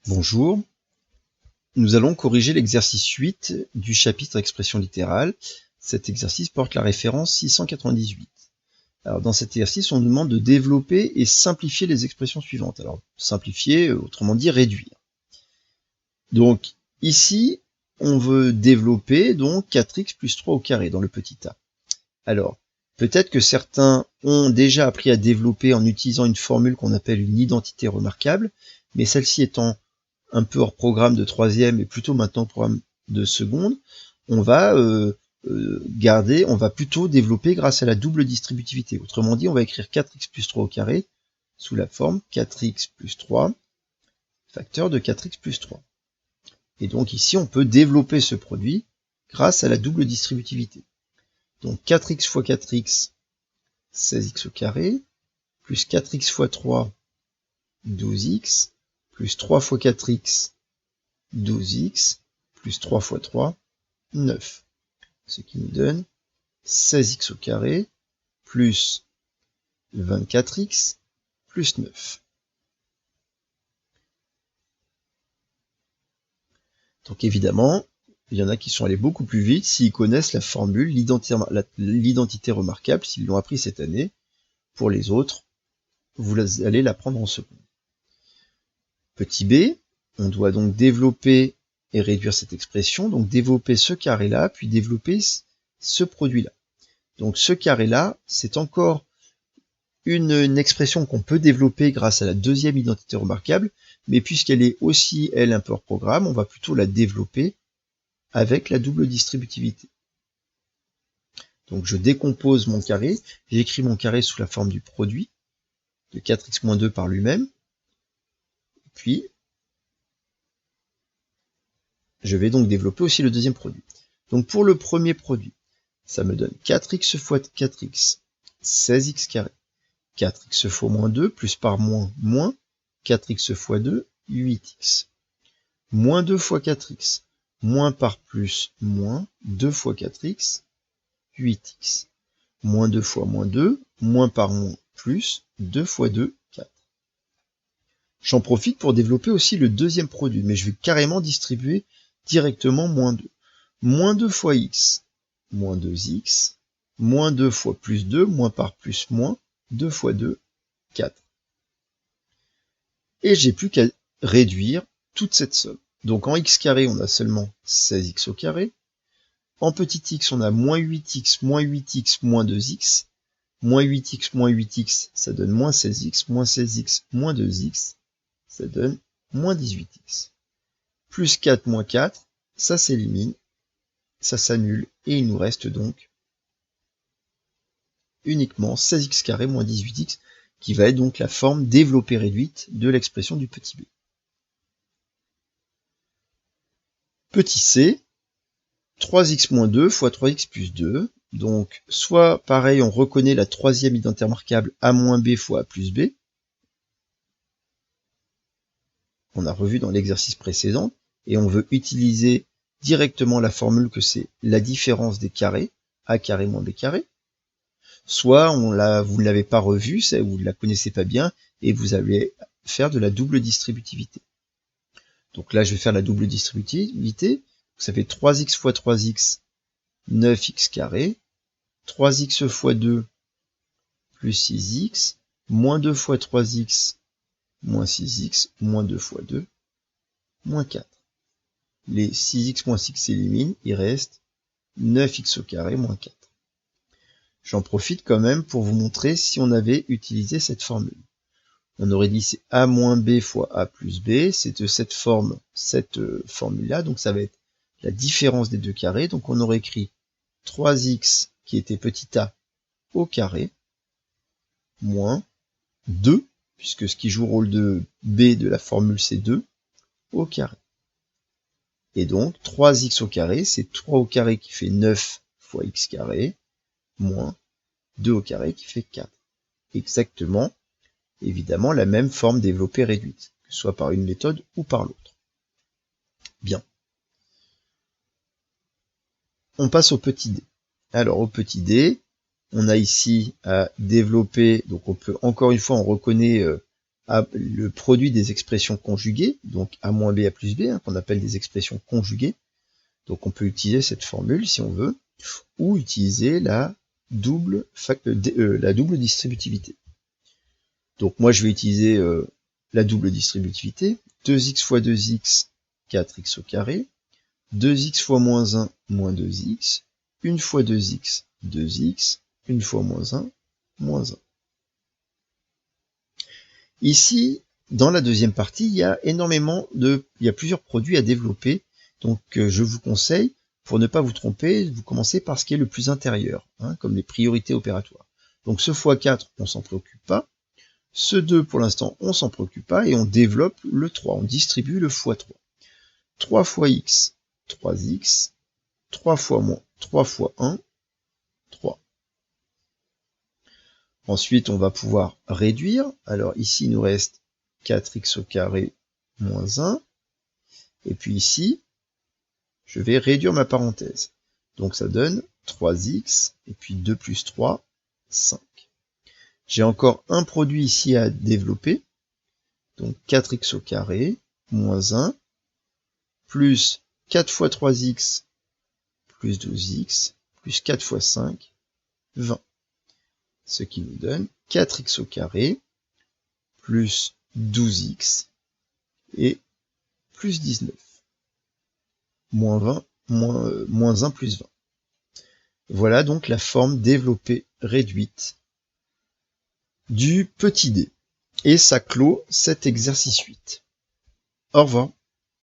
Bonjour, nous allons corriger l'exercice 8 du chapitre expression littérale. Cet exercice porte la référence 698. Alors dans cet exercice, on nous demande de développer et simplifier les expressions suivantes. Alors simplifier, autrement dit réduire. Donc ici, on veut développer donc 4x plus 3 au carré dans le petit a. Alors, peut-être que certains ont déjà appris à développer en utilisant une formule qu'on appelle une identité remarquable, mais celle-ci étant un peu hors programme de troisième et plutôt maintenant programme de seconde, on va on va plutôt développer grâce à la double distributivité. Autrement dit, on va écrire 4x plus 3 au carré sous la forme 4x plus 3 facteur de 4x plus 3. Et donc ici, on peut développer ce produit grâce à la double distributivité. Donc 4x fois 4x, 16x au carré, plus 4x fois 3, 12x, plus 3 fois 4x, 12x, plus 3 fois 3, 9. Ce qui nous donne 16x au carré, plus 24x, plus 9. Donc évidemment, il y en a qui sont allés beaucoup plus vite s'ils connaissent la formule, l'identité remarquable, s'ils l'ont appris cette année. Pour les autres, vous allez l'apprendre en seconde. Petit b, on doit donc développer et réduire cette expression, donc développer ce carré-là, puis développer ce produit-là. Donc ce carré-là, c'est encore une expression qu'on peut développer grâce à la deuxième identité remarquable, mais puisqu'elle est aussi, elle, un peu hors programme, on va plutôt la développer avec la double distributivité. Donc je décompose mon carré, j'écris mon carré sous la forme du produit de 4x-2 par lui-même, puis je vais donc développer aussi le deuxième produit. Donc pour le premier produit, ça me donne 4x fois 4x, 16x carré. 4x fois moins 2, plus par moins, moins, 4x fois 2, 8x. Moins 2 fois 4x, moins par plus, moins, 2 fois 4x, 8x. Moins 2 fois moins 2, moins par moins, plus, 2 fois 2, 4. J'en profite pour développer aussi le deuxième produit, mais je vais carrément distribuer directement moins 2. Moins 2 fois x, moins 2x, moins 2 fois plus 2, moins par plus moins, 2 fois 2, 4. Et j'ai plus qu'à réduire toute cette somme. Donc en x carré, on a seulement 16x au carré. En petit x, on a moins 8x, moins 8x, moins 2x. Moins 8x, ça donne moins 16x, moins 16x, moins 2x, ça donne moins 18x. Plus 4, moins 4, ça s'élimine, ça s'annule, et il nous reste donc uniquement 16x carré moins 18x, qui va être donc la forme développée réduite de l'expression du petit b. Petit c, 3x moins 2 fois 3x plus 2, donc soit pareil, on reconnaît la troisième identité remarquable a moins b fois a plus b, on a revu dans l'exercice précédent, et on veut utiliser directement la formule que c'est la différence des carrés, a carré moins b carré, soit vous ne l'avez pas revu, vous ne la connaissez pas bien, et vous allez faire de la double distributivité. Donc là, je vais faire la double distributivité, ça fait 3x fois 3x, 9x carré, 3x fois 2, plus 6x, moins 2 fois 3x, moins 6x, moins 2 fois 2, moins 4. Les 6x moins 6 s'éliminent, il reste 9x au carré moins 4. J'en profite quand même pour vous montrer si on avait utilisé cette formule. On aurait dit c'est a moins b fois a plus b, c'est de cette formule-là, donc ça va être la différence des deux carrés, donc on aurait écrit 3x qui était petit a au carré, moins 2, puisque ce qui joue rôle de b de la formule c'est 2, au carré. Et donc 3x au carré, c'est 3 au carré qui fait 9 fois x carré, moins 2 au carré qui fait 4. Exactement, évidemment, la même forme développée réduite, que ce soit par une méthode ou par l'autre. Bien. On passe au petit d. Alors au petit d, on a ici à développer, donc on peut, encore une fois, on reconnaît le produit des expressions conjuguées, donc A moins B, A plus B, hein, qu'on appelle des expressions conjuguées. Donc on peut utiliser cette formule si on veut, ou utiliser la double distributivité. Donc moi je vais utiliser la double distributivité, 2x fois 2x, 4x au carré, 2x fois moins 1, moins 2x, 1 fois 2x, 2x, 1 fois moins 1, moins 1. Ici, dans la deuxième partie, il y a plusieurs produits à développer. Donc je vous conseille, pour ne pas vous tromper, vous commencez par ce qui est le plus intérieur, hein, comme les priorités opératoires. Donc ce x4, on s'en préoccupe pas. Ce 2, pour l'instant, on s'en préoccupe pas et on développe le 3, on distribue le x3. 3 fois x, 3x, 3 fois 1, 3. Ensuite, on va pouvoir réduire. Alors ici, il nous reste 4x au carré moins 1. Et puis ici, je vais réduire ma parenthèse. Donc ça donne 3x, et puis 2 plus 3, 5. J'ai encore un produit ici à développer. Donc 4x au carré, moins 1, plus 4 fois 3x, plus 12x, plus 4 fois 5, 20. Ce qui nous donne 4x au carré, plus 12x, et plus 19. Moins 20, moins 1 plus 20. Voilà donc la forme développée réduite du petit d. Et ça clôt cet exercice 8. Au revoir.